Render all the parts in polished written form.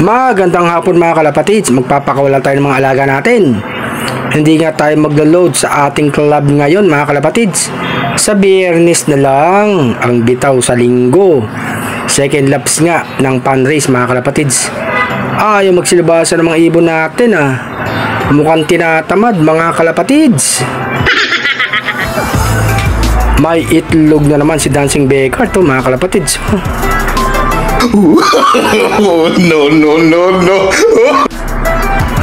Magandang hapon mga kalapatids, magpapakawala tayo ng mga alaga natin. Hindi nga tayo maglo-load sa ating club ngayon mga kalapatids. Sa Biyernes na lang ang bitaw sa Linggo. Second laps nga ng fundraise mga kalapatids. Ayaw magsilabasa ng mga ibon natin Mukhang tinatamad mga kalapatids. May itlog na naman si Dancing Becker to mga kalapatids. No.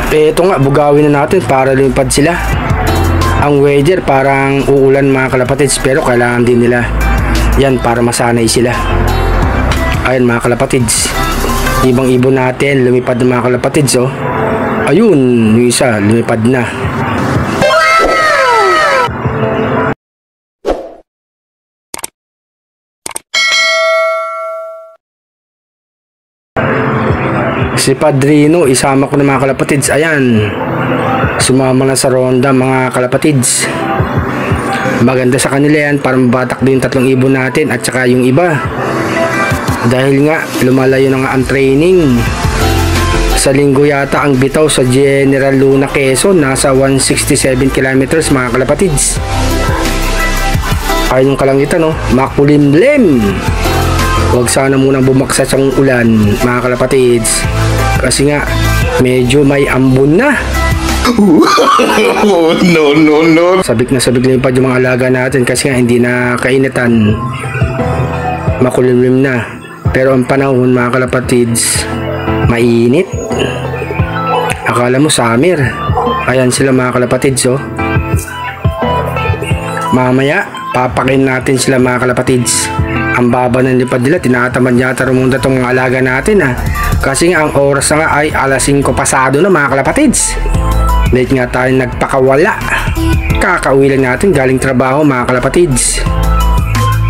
Eto nga, bugawin na natin para lumipad sila. Ang weather parang uulan mga kalapatids, pero kailangan din nila yan para masanay sila. Ayun mga kalapatids, ibang ibon natin lumipad na mga kalapatids. Ayun, yung isa lumipad na. Si Padrino, isama ko na mga kalapatids. Ayan, sumama na sa ronda mga kalapatids. Maganda sa kanila yan para mabatak din yung tatlong ibon natin at saka yung iba. Dahil nga lumalayo na nga ang training. Sa Linggo yata ang bitaw sa General Luna, Quezon, nasa 167 kilometers mga kalapatids. Ayun yung kalangitan makulimlim. Huwag sana munang bumaksa sa ulan mga kalapatids, kasi nga medyo may ambon na. No. Sabik na lumipad yung mga alaga natin kasi nga hindi na kainitan, makulimlim na. Pero ang panahon mga kalapatids, mainit. Akala mo summer. Ayan sila mga kalapatids. Mamaya papakin natin sila mga kalapatids. Ang baba ng lipad nila, tinatamad yata rumunda itong mga alaga natin kasi nga ang oras na nga ay alas 5 pasado na mga kalapatids. Late nga tayo nagpakawala. Kakauwi lang natin galing trabaho mga kalapatids,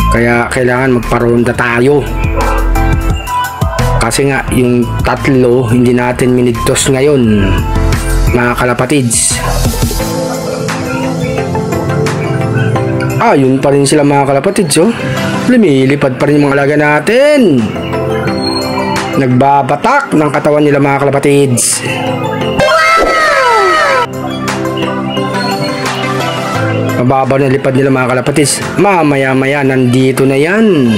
kaya kailangan magparonda tayo. Kasi nga yung tatlo hindi natin minigtos ngayon mga kalapatids. Yun pa rin sila mga kalapatids. Lumilipad pa rin yung mga alaga natin. Nagbabatak ng katawan nila mga kalapatids. Mababa na lipad nila mga kalapatids. Mamaya-maya nandito na yan.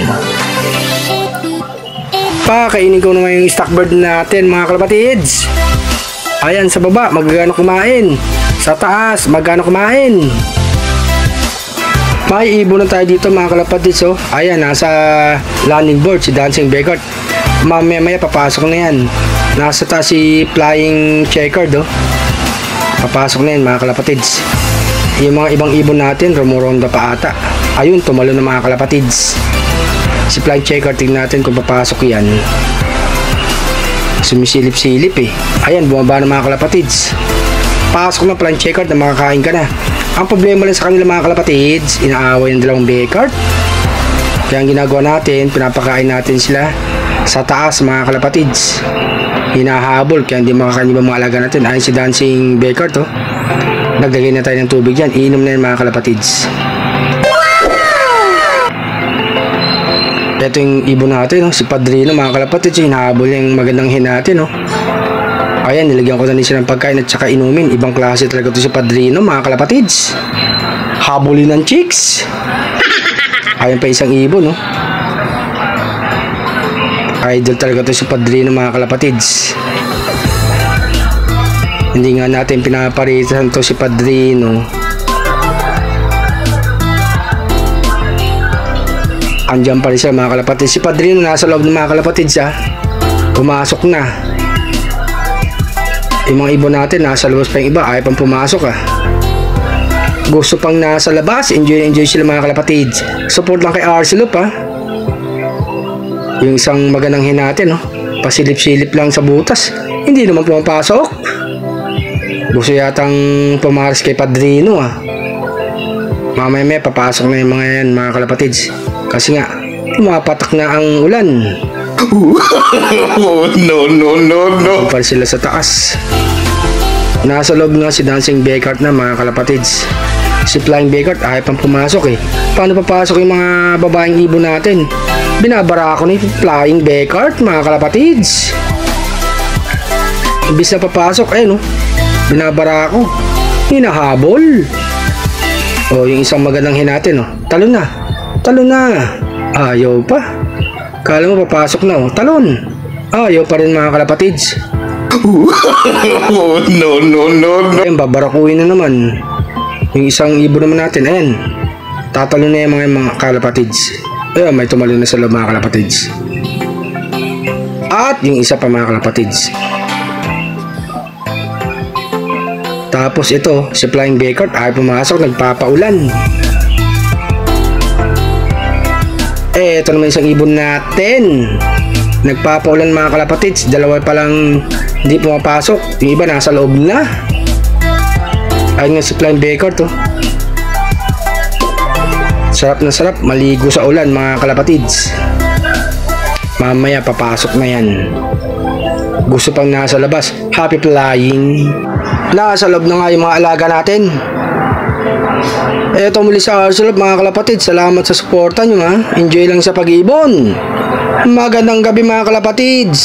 Pakainin ko naman yung stockbird natin mga kalapatids. Ayan sa baba, magagano kumain. Sa taas, magagano kumain. May ibon na tayo dito mga kalapatids. Ayan, nasa landing board si Dancing Becker. Mamaya papasok na yan. Nasa taas si Flying Checkered. Papasok na yan mga kalapatids. Yung mga ibang ibon natin rumuronda pa ata. Ayun, tumalo na mga kalapatids. Si Flying Checkered, tingnan natin kung papasok yan. Sumisilip-silip Ayan, bumaba na mga kalapatids. Pasok na Flying Checkered na makakain ka na. Ang problema lang sa kanila mga kalapatids, inaaway ng dalawang Becker. Kaya ang ginagawa natin, pinapakain natin sila sa taas mga kalapatids. Hinahabol kaya hindi makakain yung mga alaga natin. Ayun si Dancing Becker Naglagay na tayo ng tubig dyan. Iinom na yan mga kalapatids. Ito yung ibon natin si Padrino mga kalapatids. Hinahabol yung magandang hen natin Ayan, nilagyan ko na din siya ng pagkain at saka inumin. Ibang klase talaga ito si Padrino mga kalapatids. Habulin ng chicks. Ayan pa isang ibon Idol talaga ito si Padrino mga kalapatids. Hindi nga natin pinaparitan to si Padrino. Andiyan pa rin siya mga kalapatids. Si Padrino nasa loob ng mga kalapatids Pumasok na. Yung mga ibon natin nasa labas pa yung iba, ayaw pang pumasok Gusto pang nasa labas, enjoy sila mga kalapatids. Support lang kay Arcelop Yung isang magandang hen natin pasilip-silip lang sa butas, hindi naman pumapasok. Gusto yatang pumaris kay Padrino Mamaya papasok na yung mga yan mga kalapatids, kasi nga pumapatak na ang ulan. No. Para sila sa taas. Nasa loob nga si Dancing Becker na mga kalapatids. Si Flying Becker ayaw pang pumasok Paano papasok yung mga babaeng ibon natin? Binabara ako ni Flying Becker mga kalapatids. Imbis na papasok, ayun, binabara ako. Hinahabol. Yung isang magandang hinatin, talon na. Talon na. Ayaw pa. Kala mo papasok na, talon. Ayaw pa rin mga kalapatids. No. Ayun, babarakuin na naman. Yung isang ibon naman natin, ayan. Tatalo na yung mga kalapatids. Ayun, may tumalo na sa loob mga kalapatids. At yung isa pa mga kalapatids. Tapos ito, si Flying Becard ay pumasok, nagpapaulan. Ito naman isang ibon natin. Nagpapaulan mga kalapatids. Dalawa pa lang hindi pumapasok. Yung iba nasa loob na. Ayun nga si Flying Becard to. Sarap na sarap maligo sa ulan mga kalapatids. Mamaya papasok na yan. Gusto pang nasa labas. Happy flying. Nasa loob na nga yung mga alaga natin. Eto muli sa Arsulab mga kalapatids. Salamat sa suporta nyo ha. Enjoy lang sa pag-ibon. Magandang gabi mga kalapatids.